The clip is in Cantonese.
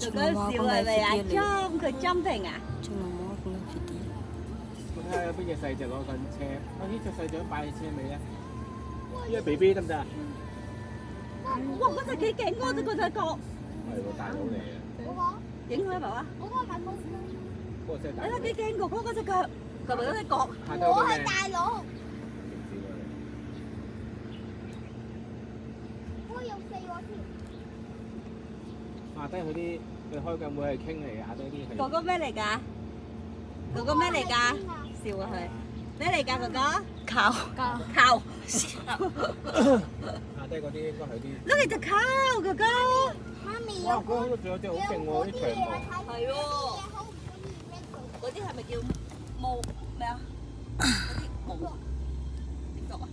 哥哥笑係咪啊？裝佢 jumping 啊？仲有冇咁嘅 video？我睇下有邊隻細隻攞緊車，呢隻細隻擺喺車尾啊！呢個 BB 得唔得啊？哇！嗰隻幾勁喎，嗰隻角。係喎，大佬嚟嘅。影佢啊，爸爸。嗰個真係大佬。你睇幾勁哥哥嗰隻腳，同埋嗰隻角。我係大佬。我有四個添。下低佢啲，佢開緊會係傾嚟嘅，下低啲係。哥哥咩嚟㗎？哥哥咩嚟㗎？笑啊佢。咩嚟㗎哥哥？靠！球。下低嗰啲應該係啲。Look at the cow，哥哥。媽咪哇！嗰個仲有隻好勁喎，啲長毛。係喎。嗰啲係咪叫毛咩啊？嗰啲毛點讀啊？